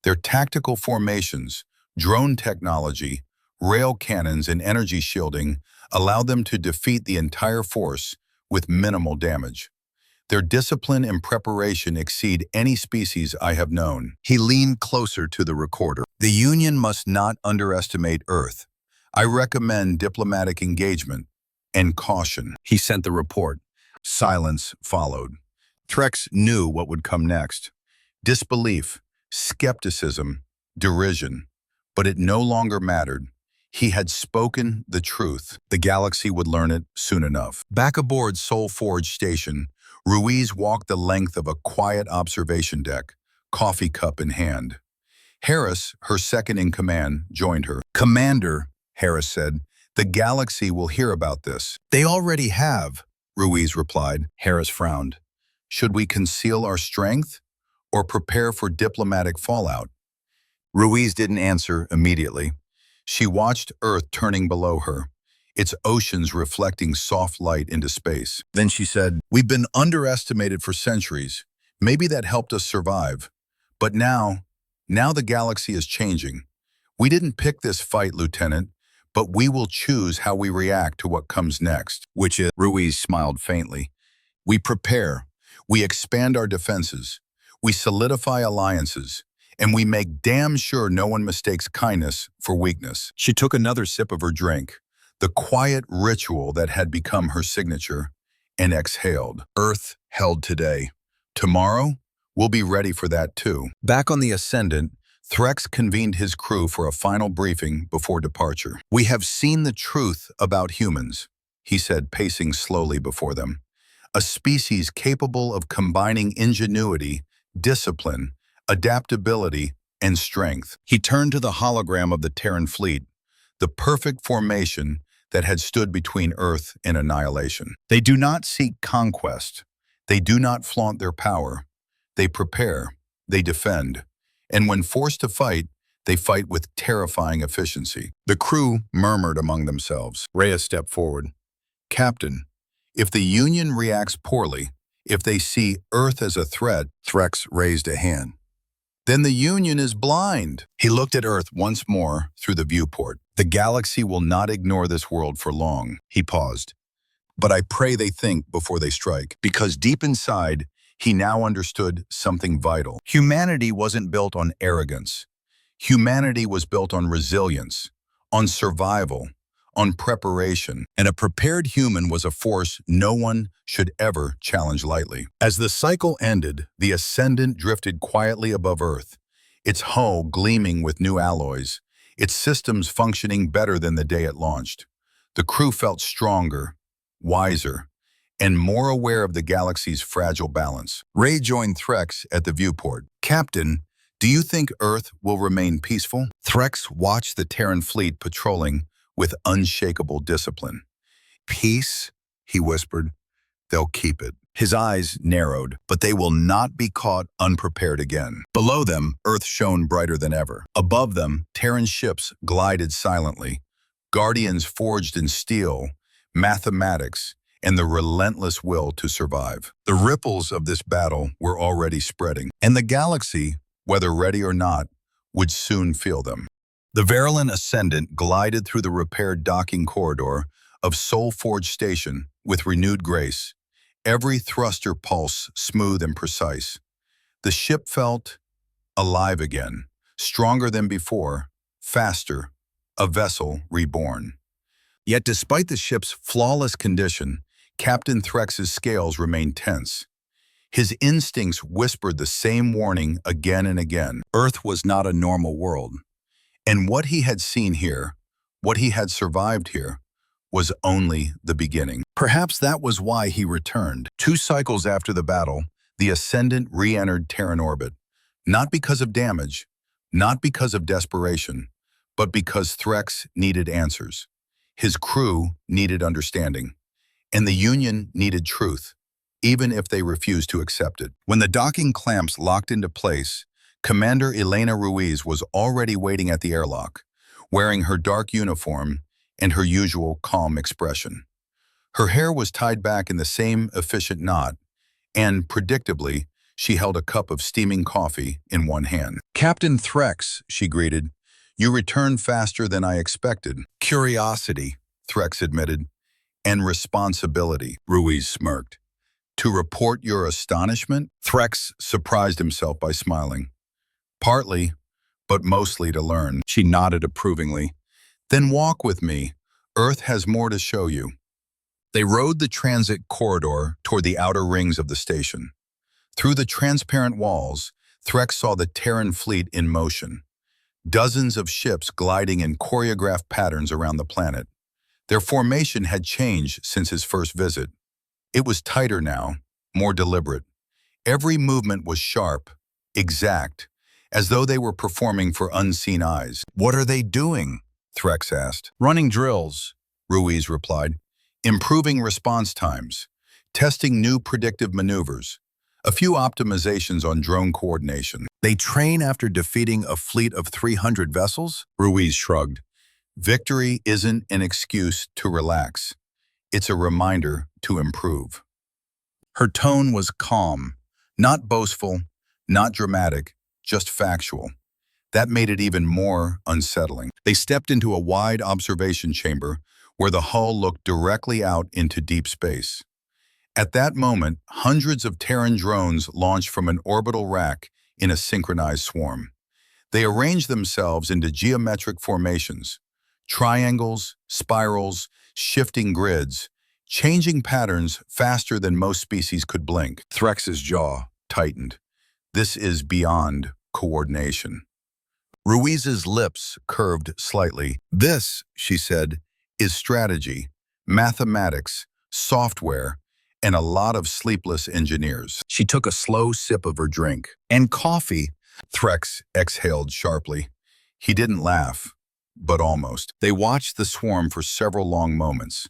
Their tactical formations, drone technology, rail cannons, and energy shielding allowed them to defeat the entire force with minimal damage. Their discipline and preparation exceed any species I have known. He leaned closer to the recorder. The Union must not underestimate Earth. I recommend diplomatic engagement and caution. He sent the report. Silence followed. Threx knew what would come next. Disbelief, skepticism, derision. But it no longer mattered. He had spoken the truth. The galaxy would learn it soon enough. Back aboard Soulforge Station, Ruiz walked the length of a quiet observation deck, coffee cup in hand. Harris, her second-in-command, joined her. "Commander," Harris said, "the galaxy will hear about this." "They already have," Ruiz replied. Harris frowned. "Should we conceal our strength or prepare for diplomatic fallout?" Ruiz didn't answer immediately. She watched Earth turning below her, its oceans reflecting soft light into space. Then she said, "We've been underestimated for centuries. Maybe that helped us survive. But now the galaxy is changing. We didn't pick this fight, Lieutenant, but we will choose how we react to what comes next." "Which is," Ruiz smiled faintly. "We prepare, we expand our defenses, we solidify alliances, and we make damn sure no one mistakes kindness for weakness." She took another sip of her drink, the quiet ritual that had become her signature, and exhaled. "Earth held today. Tomorrow, we'll be ready for that too." Back on the Ascendant, Threx convened his crew for a final briefing before departure. "We have seen the truth about humans," he said, pacing slowly before them. "A species capable of combining ingenuity, discipline, adaptability, and strength." He turned to the hologram of the Terran fleet, the perfect formation that had stood between Earth and annihilation. "They do not seek conquest. They do not flaunt their power. They prepare, they defend, and when forced to fight, they fight with terrifying efficiency." The crew murmured among themselves. Rhea stepped forward. "Captain, if the Union reacts poorly, if they see Earth as a threat," Threx raised a hand, "then the Union is blind." He looked at Earth once more through the viewport. "The galaxy will not ignore this world for long." He paused. "But I pray they think before they strike." Because deep inside, he now understood something vital. Humanity wasn't built on arrogance. Humanity was built on resilience, on survival, on preparation, and a prepared human was a force no one should ever challenge lightly. As the cycle ended, the Ascendant drifted quietly above Earth, its hull gleaming with new alloys, its systems functioning better than the day it launched. The crew felt stronger, wiser, and more aware of the galaxy's fragile balance. Ray joined Threx at the viewport. "Captain, do you think Earth will remain peaceful?" Threx watched the Terran fleet patrolling with unshakable discipline. "Peace," he whispered. "They'll keep it." His eyes narrowed, but they will not be caught unprepared again. Below them, Earth shone brighter than ever. Above them, Terran ships glided silently, guardians forged in steel, mathematics, and the relentless will to survive. The ripples of this battle were already spreading, and the galaxy, whether ready or not, would soon feel them. The Verlin Ascendant glided through the repaired docking corridor of Soulforge Station with renewed grace, every thruster pulse smooth and precise. The ship felt alive again, stronger than before, faster, a vessel reborn. Yet despite the ship's flawless condition, Captain Threx's scales remained tense. His instincts whispered the same warning again and again. Earth was not a normal world. And what he had seen here, what he had survived here, was only the beginning. Perhaps that was why he returned. 2 cycles after the battle, the Ascendant re-entered Terran orbit. Not because of damage, not because of desperation, but because Threx needed answers. His crew needed understanding, and the Union needed truth, even if they refused to accept it. When the docking clamps locked into place, Commander Elena Ruiz was already waiting at the airlock, wearing her dark uniform and her usual calm expression. Her hair was tied back in the same efficient knot, and, predictably, she held a cup of steaming coffee in one hand. "Captain Threx," she greeted, "you returned faster than I expected." "Curiosity," Threx admitted, "and responsibility," Ruiz smirked. "To report your astonishment?" Threx surprised himself by smiling. "Partly, but mostly to learn." She nodded approvingly. "Then walk with me. Earth has more to show you." They rode the transit corridor toward the outer rings of the station. Through the transparent walls, Threx saw the Terran fleet in motion. Dozens of ships gliding in choreographed patterns around the planet. Their formation had changed since his first visit. It was tighter now, more deliberate. Every movement was sharp, exact, as though they were performing for unseen eyes. "What are they doing?" Threx asked. "Running drills," Ruiz replied. "Improving response times, testing new predictive maneuvers, a few optimizations on drone coordination." "They train after defeating a fleet of 300 vessels?" Ruiz shrugged. "Victory isn't an excuse to relax. It's a reminder to improve." Her tone was calm, not boastful, not dramatic, just factual. That made it even more unsettling. They stepped into a wide observation chamber where the hull looked directly out into deep space. At that moment, hundreds of Terran drones launched from an orbital rack in a synchronized swarm. They arranged themselves into geometric formations, triangles, spirals, shifting grids, changing patterns faster than most species could blink. Threx's jaw tightened. This is beyond coordination. Ruiz's lips curved slightly. "This," she said, "is strategy, mathematics, software, and a lot of sleepless engineers." She took a slow sip of her drink. "And coffee," Threx exhaled sharply. He didn't laugh, but almost. They watched the swarm for several long moments.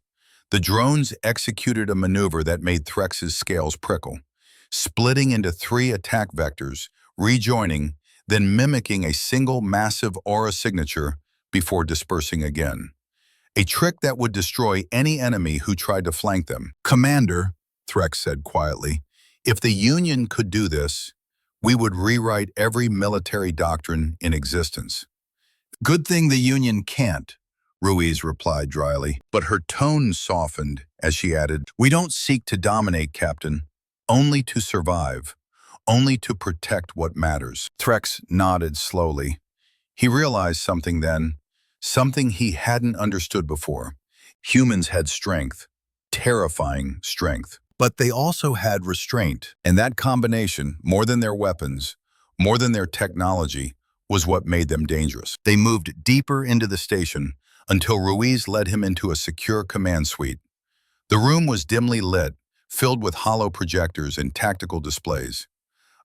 The drones executed a maneuver that made Threx's scales prickle, splitting into 3 attack vectors, rejoining, then mimicking a single massive aura signature before dispersing again. A trick that would destroy any enemy who tried to flank them. "Commander," Threx said quietly, "if the Union could do this, we would rewrite every military doctrine in existence." "Good thing the Union can't," Ruiz replied dryly, but her tone softened as she added, "We don't seek to dominate, Captain, only to survive, only to protect what matters." Threx nodded slowly. He realized something then, something he hadn't understood before. Humans had strength, terrifying strength, but they also had restraint, and that combination, more than their weapons, more than their technology, was what made them dangerous. They moved deeper into the station until Ruiz led him into a secure command suite. The room was dimly lit, filled with hollow projectors and tactical displays.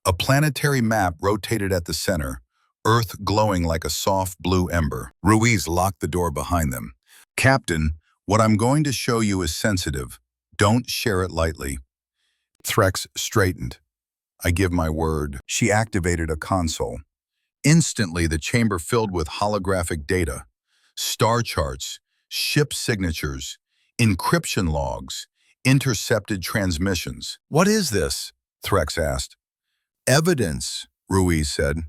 A planetary map rotated at the center, Earth glowing like a soft blue ember. Ruiz locked the door behind them. "Captain, what I'm going to show you is sensitive. Don't share it lightly." Threx straightened. "I give my word." She activated a console. Instantly, the chamber filled with holographic data, star charts, ship signatures, encryption logs, intercepted transmissions. "What is this?" Threx asked. "Evidence," Ruiz said.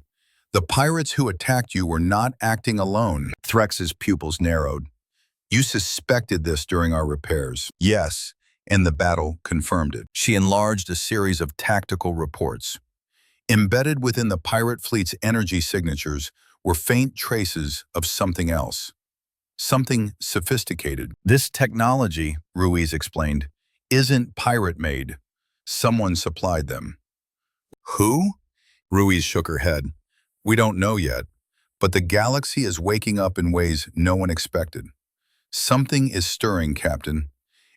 The pirates who attacked you were not acting alone. Threx's pupils narrowed. You suspected this during our repairs. Yes, and the battle confirmed it. She enlarged a series of tactical reports. Embedded within the pirate fleet's energy signatures were faint traces of something else. Something sophisticated. This technology, Ruiz explained, isn't pirate-made. Someone supplied them. Who? Ruiz shook her head. We don't know yet, but the galaxy is waking up in ways no one expected. Something is stirring, Captain,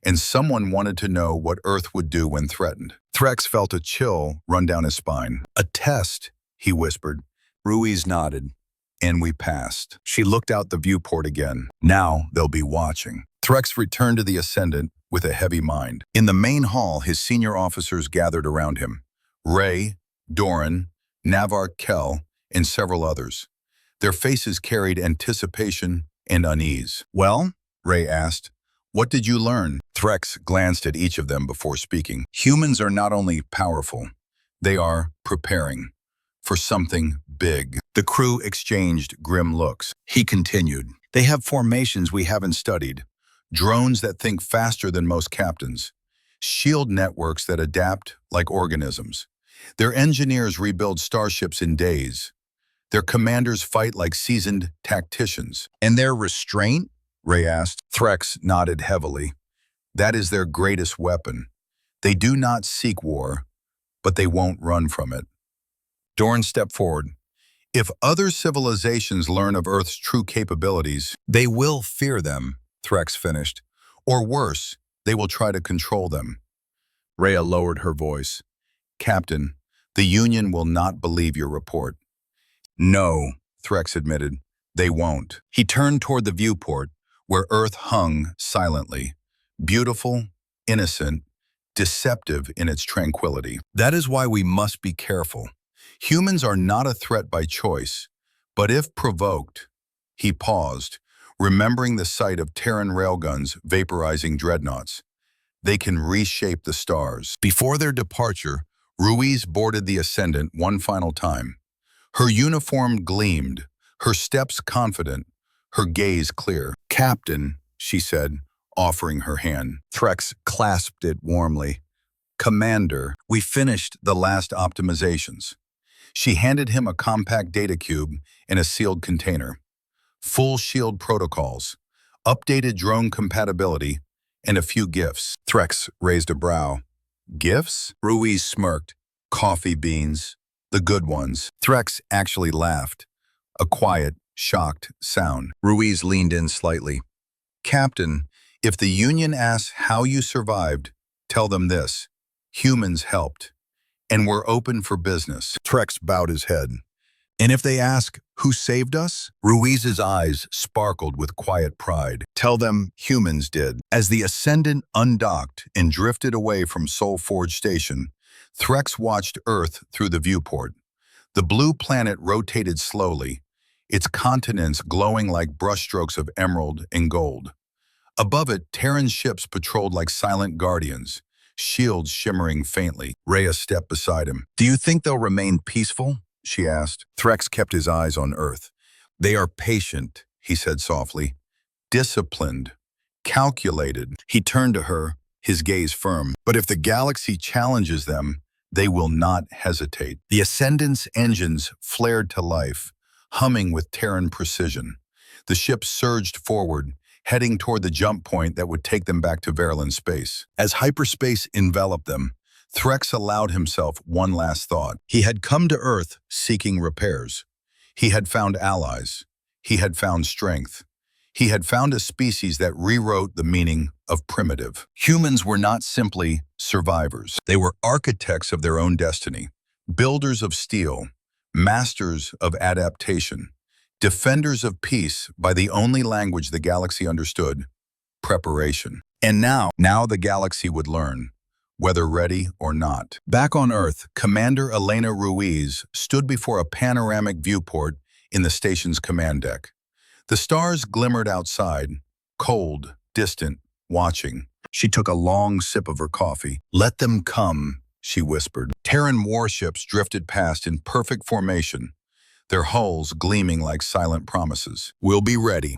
and someone wanted to know what Earth would do when threatened. Threx felt a chill run down his spine. A test, he whispered. Ruiz nodded, and we passed. She looked out the viewport again. Now they'll be watching. Threx returned to the Ascendant with a heavy mind. In the main hall, his senior officers gathered around him. Ray, Doran, Navar Kell, and several others. Their faces carried anticipation and unease. Well? Ray asked. What did you learn? Threx glanced at each of them before speaking. Humans are not only powerful, they are preparing for something big. The crew exchanged grim looks. He continued. They have formations we haven't studied. Drones that think faster than most captains. Shield networks that adapt like organisms. Their engineers rebuild starships in days. Their commanders fight like seasoned tacticians. And their restraint? Ray asked. Threx nodded heavily. That is their greatest weapon. They do not seek war, but they won't run from it. Dorn stepped forward. If other civilizations learn of Earth's true capabilities, they will fear them, Threx finished. Or worse, they will try to control them. Rhea lowered her voice. Captain, the Union will not believe your report. No, Threx admitted. They won't. He turned toward the viewport, where Earth hung silently, beautiful, innocent, deceptive in its tranquility. That is why we must be careful. Humans are not a threat by choice, but if provoked, he paused, remembering the sight of Terran railguns vaporizing dreadnoughts. They can reshape the stars. Before their departure, Ruiz boarded the Ascendant one final time. Her uniform gleamed, her steps confident, her gaze clear. Captain, she said, offering her hand. Threx clasped it warmly. Commander, we finished the last optimizations. She handed him a compact data cube in a sealed container. Full shield protocols, updated drone compatibility, and a few gifts. Threx raised a brow. Gifts? Ruiz smirked. Coffee beans. The good ones. Threx actually laughed. A quiet, shocked sound. Ruiz leaned in slightly. Captain, if the Union asks how you survived, tell them this. Humans helped. And we're open for business. Threx bowed his head. And if they ask, who saved us? Ruiz's eyes sparkled with quiet pride. Tell them humans did. As the Ascendant undocked and drifted away from Soul Forge Station, Threx watched Earth through the viewport. The blue planet rotated slowly, its continents glowing like brushstrokes of emerald and gold. Above it, Terran ships patrolled like silent guardians, shields shimmering faintly. Rhea stepped beside him. Do you think they'll remain peaceful? She asked. Threx kept his eyes on Earth. They are patient, he said softly. Disciplined. Calculated. He turned to her, his gaze firm. But if the galaxy challenges them, they will not hesitate. The Ascendant's engines flared to life, humming with Terran precision. The ship surged forward, heading toward the jump point that would take them back to Verlin space. As hyperspace enveloped them, Threx allowed himself one last thought. He had come to Earth seeking repairs. He had found allies. He had found strength. He had found a species that rewrote the meaning of primitive. Humans were not simply survivors. They were architects of their own destiny, builders of steel, masters of adaptation, defenders of peace by the only language the galaxy understood, preparation. And now the galaxy would learn, whether ready or not. Back on Earth, Commander Elena Ruiz stood before a panoramic viewport in the station's command deck. The stars glimmered outside, cold, distant, watching. She took a long sip of her coffee. Let them come, she whispered. Terran warships drifted past in perfect formation. their hulls gleaming like silent promises. We'll be ready.